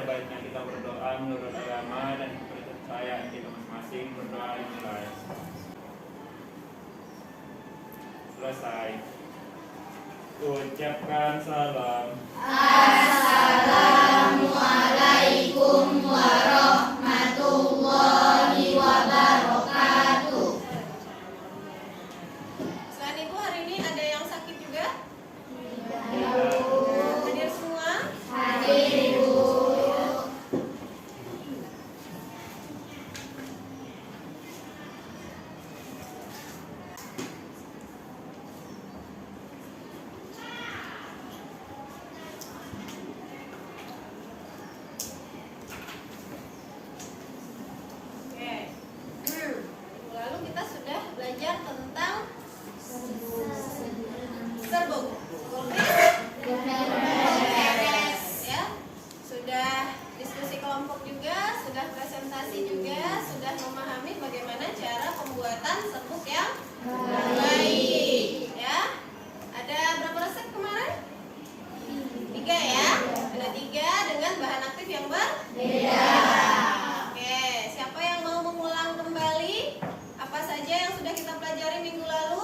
baiknya kita berdoa menurut agama dan kepercayaan kita masing-masing. Berdoa dimulai. Selesai. Ucapkan salam. Assalamualaikum warahmatullahi wabarakatuh. Selain itu hari ini ada yang sakit juga? Tidak. Hadir semua? Hadir Ibu. Oke. Lalu kita sudah belajar tentang serbuk. Ya. Sudah diskusi kelompok juga, sudah presentasi juga, sudah memahami bagaimana cara pembuatan serbuk yang baik. Ya. Ada berapa resep kemarin? 3 ya. Ada 3 dengan bahan aktif yang berbeda. Oke, siapa yang mau mengulang kembali apa saja yang sudah kita pelajari minggu lalu?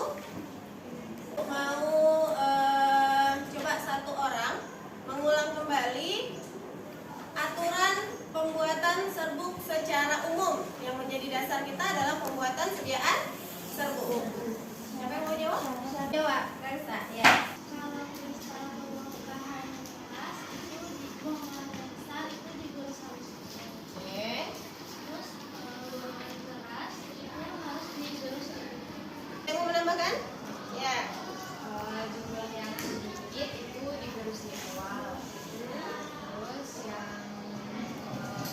Mau coba satu orang mengulang kembali aturan pembuatan serbuk secara umum. Yang menjadi dasar kita adalah pembuatan sediaan serbuk. Siapa yang mau jawab? Jawab, Resa. Ya. Kalau kristal bahan keras itu dibuang dengan besar itu digerus halus. Oke. Terus bahan keras itu harus digerus. Yang mau menambahkan? Ya. Jumlah yang sedikit itu digerus di awal. Terus yang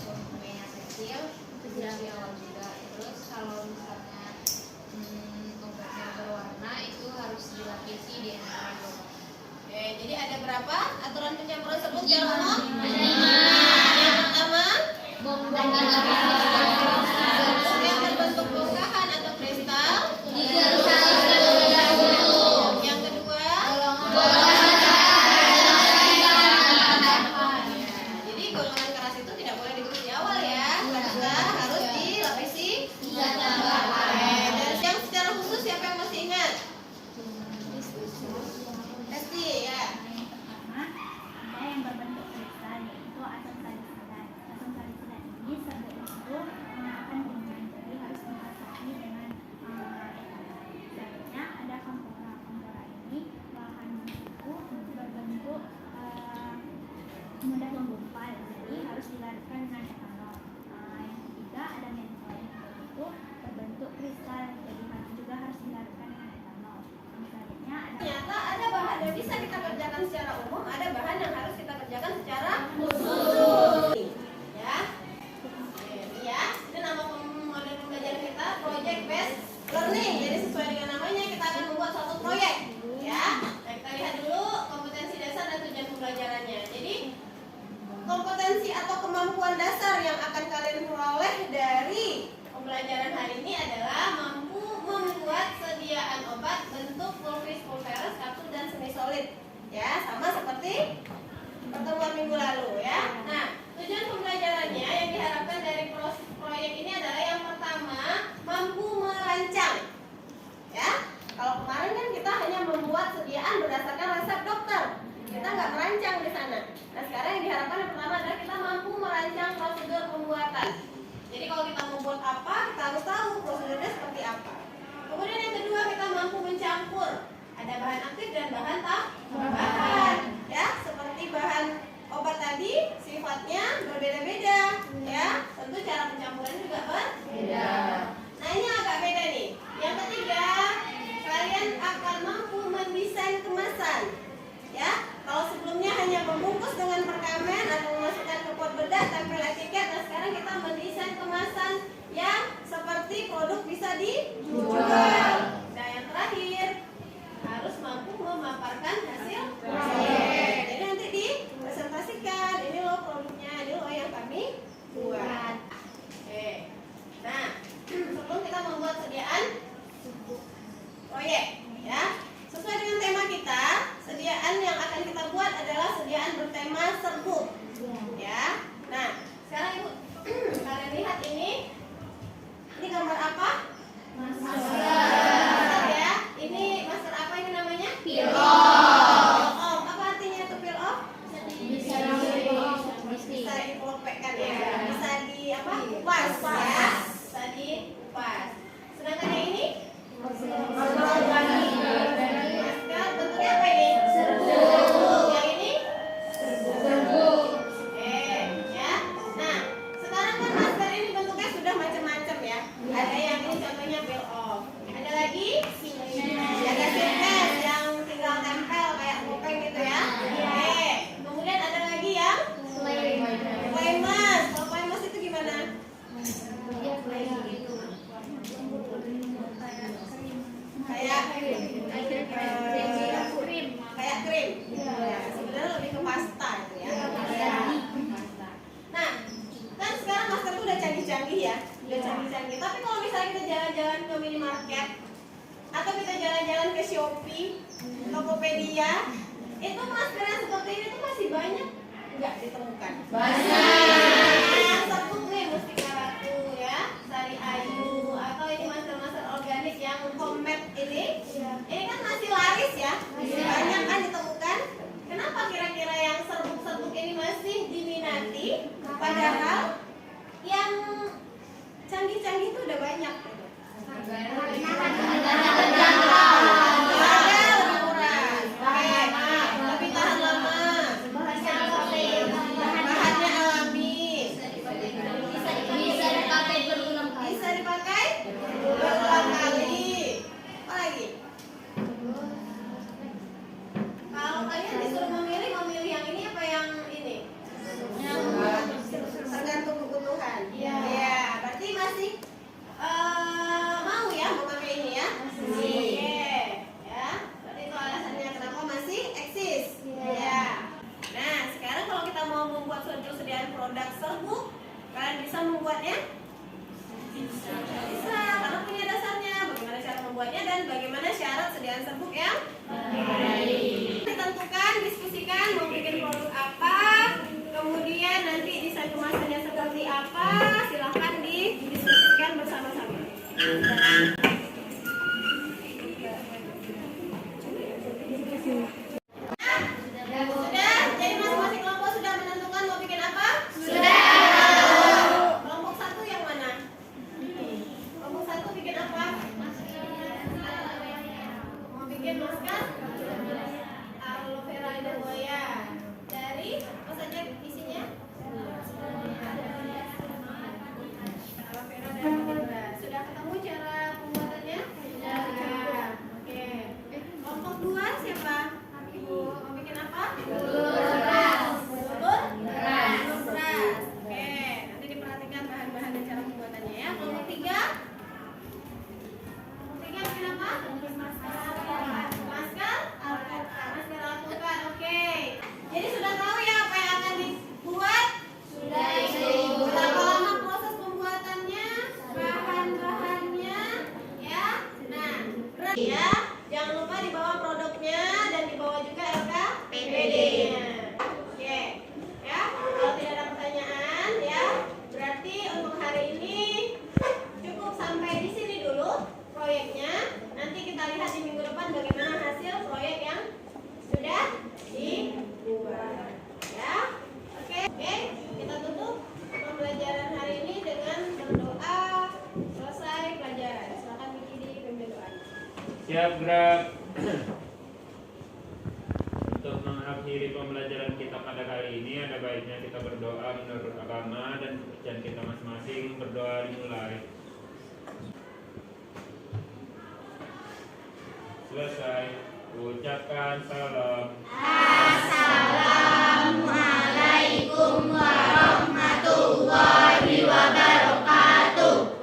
volumenya kecil itu digerus di awal juga. Terus kalau misalnya obatnya berwarna itu harus dilapisi di antara dua. Oke, jadi ada berapa aturan pencampuran serbuk secara umum? 5. Yang pertama, serbuk yang berbentuk bongkahan atau kristal. Yang kedua, jadi golongan keras itu tidak boleh digerus di awal ya, karena harus dilapisi. Dan yang secara khusus siapa yang masih ingat? Esti ya. Yang pertama ada yang berbentuk kristal yaitu asam salisilat. Asam salisilat ini serbuk itu akan dingin, jadi harus dimasak dengan selanjutnya ada kampora. Kampora ini bahannya itu berbentuk mudah menggumpal, jadi harus dilarutkan dengan etanol. Yang ketiga ada mentol, itu berbentuk kristal, jadi juga harus dilarutkan dengan etanol. Yang selanjutnya ada Ternyata ada bahan yang bisa kita kerjakan secara umum, ada bahan yang harus kita kerjakan secara khusus. Ya. Oke, ini ya. Ini nama model pembelajaran kita project based learning. Jadi sesuai dengan namanya kita akan membuat suatu proyek. Ya. Nah, kita lihat dulu kompetensi dasar dan tujuan pembelajarannya. Jadi kompetensi atau kemampuan dasar yang akan kalian peroleh dari pembelajaran hari ini adalah mampu membuat sediaan obat bentuk pulvis, pulveris, kapsul dan semi solid. Ya, sama seperti pertemuan minggu lalu ya. Nah, tujuan pembelajarannya yang diharapkan dari proyek ini adalah yang pertama mampu merancang. Ya, kalau kemarin kan kita hanya membuat sediaan berdasarkan resep dokter. Kita nggak merancang di sana. Nah, sekarang yang diharapkan yang pertama adalah kita mampu merancang prosedur pembuatan. Jadi kalau kita mau buat apa, kita harus tahu prosedurnya seperti apa. Kemudian yang kedua kita mampu mencampur. Ada bahan aktif dan bahan tambahan. Ya, seperti bahan obat tadi sifatnya berbeda-beda. Ya, tentu cara pencampuran juga berbeda. Nah, ini agak beda nih. Yang ketiga, kalian akan mampu mendesain kemasan. Ya, kalau sebelumnya hanya membungkus dengan perkamen atau memasukkan ke pot bedak, tempel etiket, nah sekarang kita mendesain kemasan yang seperti produk bisa dijual. Nah, yang terakhir harus mampu memaparkan hasil proyek. Jadi nanti dipresentasikan, ini loh produknya, ini loh yang kami buat. Oke. Nah, sebelum kita membuat sediaan proyek, ya. Sesuai dengan tema kita, sediaan yang akan kita buat adalah sediaan bertema serbuk. Ya. Nah, dikopekkan ya. Bisa di apa? Kupas ya. Bisa dikupas. Sedangkan yang ini masker bentuknya apa ini? Yang ini? Ya. Nah, sekarang kan masker ini bentuknya sudah macam-macam ya. Ada yang ini contohnya peel off. Ada lagi jaga sintes yang tinggal tempel kayak topeng gitu ya. Kemudian ada lagi yang clay mask. Kalau clay mask itu gimana? Kayak krim. Ya, sebenarnya lebih ke pasta itu ya. Nah, kan sekarang masker itu udah canggih-canggih ya, udah canggih-canggih. Tapi kalau misalnya kita jalan-jalan ke minimarket atau kita jalan-jalan ke Shopee, Tokopedia, itu masker yang seperti ini tuh masih banyak nggak ditemukan? Banyak. Serbuk nih Mustika Ratu ya, Sari Ayu, atau ini masker-masker organik yang homemade ini kan masih laris ya, masih banyak kan ditemukan. Kenapa kira-kira yang serbuk-serbuk ini masih diminati, padahal yang canggih-canggih itu udah banyak gitu. Lebih tahan lama, bahannya alami, bisa dipakai berulang kali. Apa lagi? Kalau kalian disuruh memilih yang ini apa yang ini? Tergantung kebutuhan. Ya, berarti masih mau ya memakai ini ya? Oke, ya. Berarti itu alasannya kenapa masih eksis. Ya. Nah, sekarang kalau kita mau membuat suatu sediaan produk serbuk, kalian bisa membuatnya? Bisa, karena punya dasarnya. Bagaimana cara membuatnya dan bagaimana syarat sediaan serbuk yang baik. Ditentukan, diskusikan mau bikin produk apa, kemudian nanti desain kemasannya seperti apa, silahkan didiskusikan bersama-sama. Sudah? Jadi masing-masing kelompok sudah menentukan mau bikin apa? Sudah. Kelompok satu yang mana? Kelompok satu bikin apa? Mau bikin masker? Aloe vera lidah buaya. Dari apa saja isinya? Aloe vera dan lidah. Sudah ketemu cara pembuatannya? Sudah. Oke. Kelompok dua siapa? Mau bikin apa? Bubur beras. Oke. Nanti diperhatikan bahan-bahan dan cara pembuatannya ya. Kelompok tiga? Bikin apa? Masker alpukat. Oke. Jadi sudah tahu ya apa yang akan dibuat? Sudah. Berapa lama proses pembuatannya? Bahan-bahannya ya. Nah, ya. Jangan lupa dibawa produknya dan dibawa juga LKPD-nya. Oke. Ya. Kalau tidak ada pertanyaan ya, berarti untuk hari ini cukup sampai di sini dulu proyeknya. Nanti kita lihat di minggu depan bagaimana hasil proyek yang sudah dibuat. Ya. Oke. Kita tutup pembelajaran hari ini dengan berdoa selesai pelajaran. Silakan Miki dipimpin doa. Siap gerak. Untuk mengakhiri pembelajaran kita pada kali ini, ada baiknya kita berdoa menurut agama dan kepercayaan kita masing-masing. Berdoa dimulai. Selesai. Ucapkan salam. Assalamualaikum warahmatullahi wabarakatuh.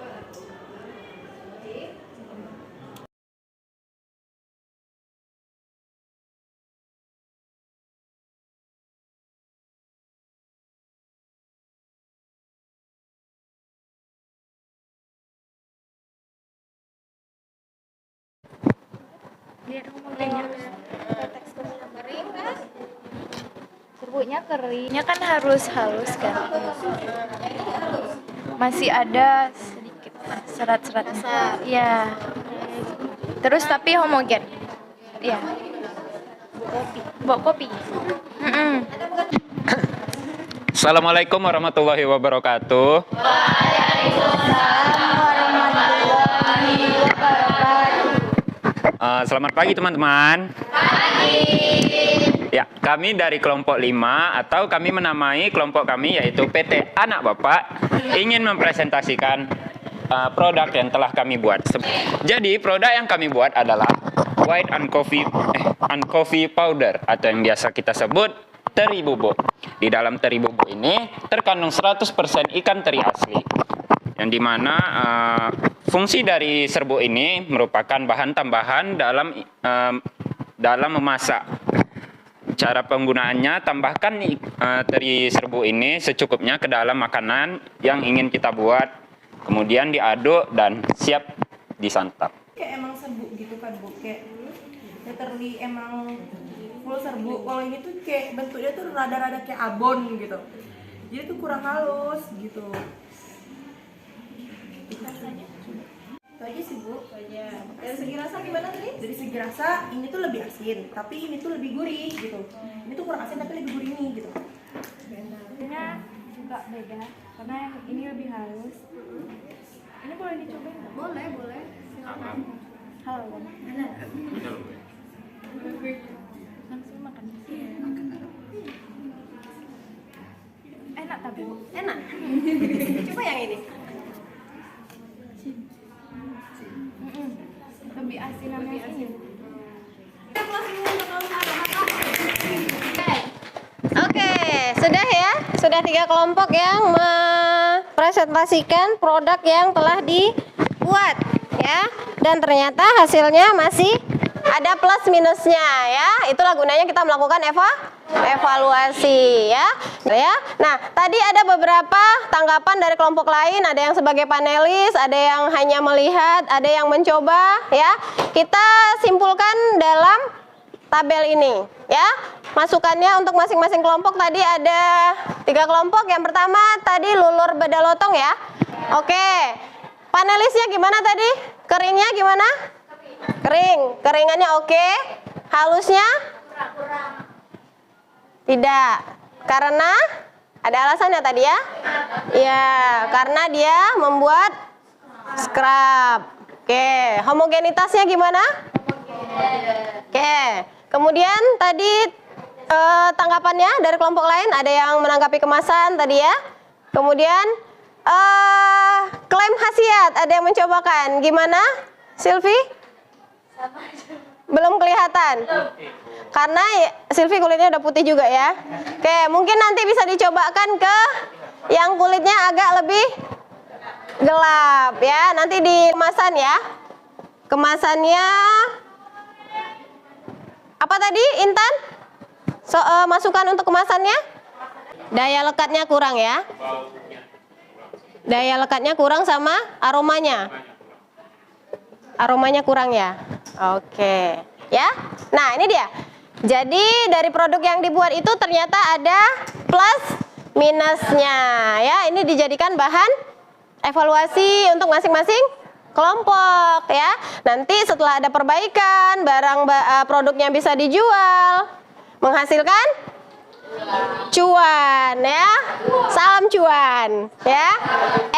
Serbuknya keringnya kan harus halus kan, masih ada sedikit serat-seratnya. Iya. Terus tapi homogen. Iya. Bawa kopi. Assalamualaikum warahmatullahi wabarakatuh. Selamat pagi teman-teman. Ya, kami dari kelompok 5 atau kami menamai kelompok kami yaitu PT Anak Bapak ingin mempresentasikan produk yang telah kami buat. Jadi produk yang kami buat adalah white and coffee powder atau yang biasa kita sebut teri bubuk. Di dalam teri bubuk ini terkandung 100% ikan teri asli. Yang dimana fungsi dari serbuk ini merupakan bahan tambahan dalam memasak. Cara penggunaannya, tambahkan teri serbuk ini secukupnya ke dalam makanan yang ingin kita buat, kemudian diaduk dan siap disantap. Kayak emang serbuk gitu kan Bu, kayak literally emang full serbuk. Kalau ini tuh kayak bentuknya tuh rada-rada kayak abon gitu, jadi tuh kurang halus gitu. Itu aja sih Bu. Dari segi rasa gimana tadi? Dari segi rasa ini tuh lebih asin, tapi ini tuh lebih gurih gitu. Ini tuh kurang asin tapi lebih gurih nih gitu. Rasanya juga beda karena yang ini lebih halus. Ini boleh dicoba nggak? Boleh. Silakan. Halo, langsung makan. Enak tapi Bu. Enak. Coba yang ini. Lebih asin lebih asin. Oke, sudah ya. Sudah 3 kelompok yang mempresentasikan produk yang telah dibuat ya. Dan ternyata hasilnya masih ada plus minusnya ya. Itulah gunanya kita melakukan evaluasi ya. Nah, tadi ada beberapa tanggapan dari kelompok lain, ada yang sebagai panelis, ada yang hanya melihat, ada yang mencoba ya. Kita simpulkan dalam tabel ini ya. Masukannya untuk masing-masing kelompok tadi ada 3 kelompok. Yang pertama tadi lulur bedalotong ya. Oke. Panelisnya gimana tadi? Keringnya gimana? Kering. Keringannya oke. Halusnya? Tidak. Karena ada alasannya tadi ya? Iya, karena dia membuat scrub. Oke, homogenitasnya gimana? Oke. Kemudian tadi tanggapannya dari kelompok lain, ada yang menanggapi kemasan tadi ya. Kemudian klaim khasiat, ada yang mencobakan. Gimana, Silvi? Belum kelihatan. Karena Silvi kulitnya udah putih juga ya. Oke, mungkin nanti bisa dicobakan ke yang kulitnya agak lebih gelap ya. Nanti di kemasan ya. Kemasannya apa tadi, Intan? Masukan untuk kemasannya? Daya lekatnya kurang ya. Daya lekatnya kurang sama aromanya. Aromanya kurang ya. Oke. Ya. Nah, ini dia. Jadi dari produk yang dibuat itu ternyata ada plus minusnya ya. Ini dijadikan bahan evaluasi untuk masing-masing kelompok ya. Nanti setelah ada perbaikan, produknya bisa dijual, menghasilkan cuan ya. Salam cuan ya.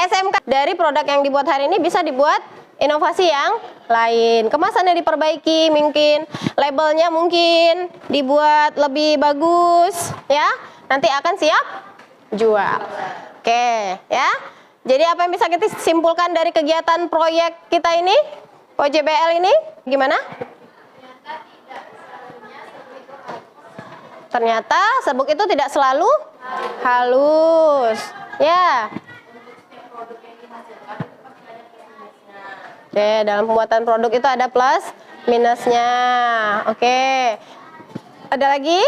SMK dari produk yang dibuat hari ini bisa dibuat inovasi yang lain. Kemasannya diperbaiki, mungkin labelnya mungkin dibuat lebih bagus ya. Nanti akan siap jual. Oke ya. Jadi apa yang bisa kita simpulkan dari kegiatan proyek kita ini, OJBL ini? Gimana? Ternyata serbuk itu tidak selalu halus. Ya. Oke, dalam pembuatan produk itu ada plus minusnya. Oke. Ada lagi?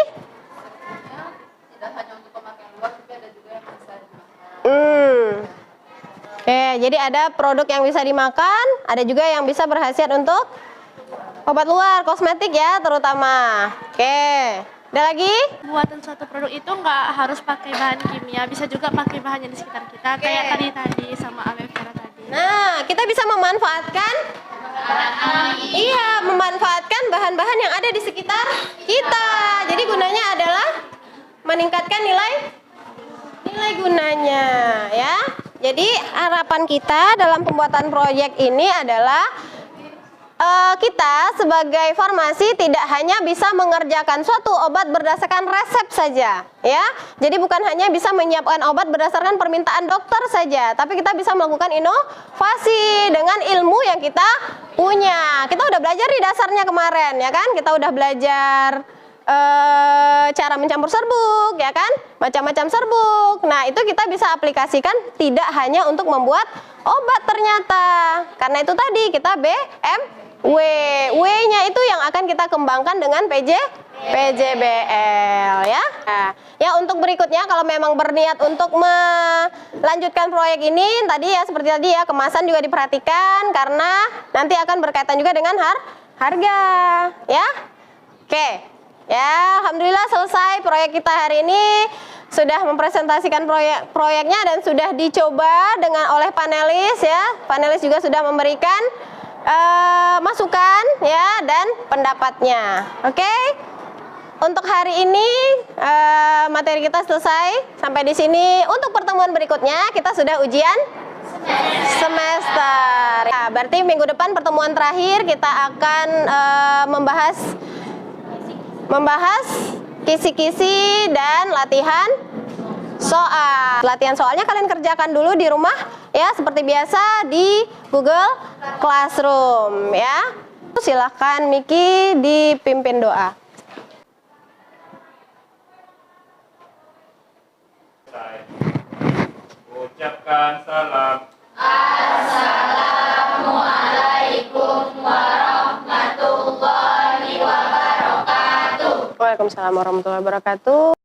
Tidak hanya untuk pemakaian luar, tapi ada juga yang bisa dimakan. Oke, jadi ada produk yang bisa dimakan, ada juga yang bisa berkhasiat untuk obat luar, kosmetik ya terutama. Oke. Ada lagi? Buatan suatu produk itu nggak harus pakai bahan kimia, bisa juga pakai bahan yang di sekitar kita, kayak tadi sama aloe vera tadi. Nah, kita bisa memanfaatkan memanfaatkan bahan-bahan yang ada di sekitar kita. Jadi gunanya adalah meningkatkan nilai Nilai gunanya ya. Jadi harapan kita dalam pembuatan proyek ini adalah kita sebagai farmasi tidak hanya bisa mengerjakan suatu obat berdasarkan resep saja ya. Jadi bukan hanya bisa menyiapkan obat berdasarkan permintaan dokter saja, tapi kita bisa melakukan inovasi dengan ilmu yang kita punya. Kita udah belajar di dasarnya kemarin ya kan? Kita udah belajar cara mencampur serbuk ya kan, macam-macam serbuk. Nah itu kita bisa aplikasikan tidak hanya untuk membuat obat ternyata, karena itu tadi kita W-nya itu yang akan kita kembangkan dengan PJBL ya. Nah, ya untuk berikutnya kalau memang berniat untuk melanjutkan proyek ini tadi ya seperti tadi ya, kemasan juga diperhatikan karena nanti akan berkaitan juga dengan harga ya. Oke. Ya, alhamdulillah selesai proyek kita hari ini. Sudah mempresentasikan proyeknya dan sudah dicoba oleh panelis ya. Panelis juga sudah memberikan masukan ya dan pendapatnya. Oke. Untuk hari ini materi kita selesai sampai di sini. Untuk pertemuan berikutnya kita sudah ujian semester. Ya, berarti minggu depan pertemuan terakhir kita akan membahas kisi-kisi dan latihan soal. Latihan soalnya kalian kerjakan dulu di rumah ya seperti biasa di Google Classroom ya. Silahkan Miki dipimpin doa. Ucapkan salam. Assalamualaikum warahmatullahi wabarakatuh. Waalaikumsalam warahmatullahi wabarakatuh.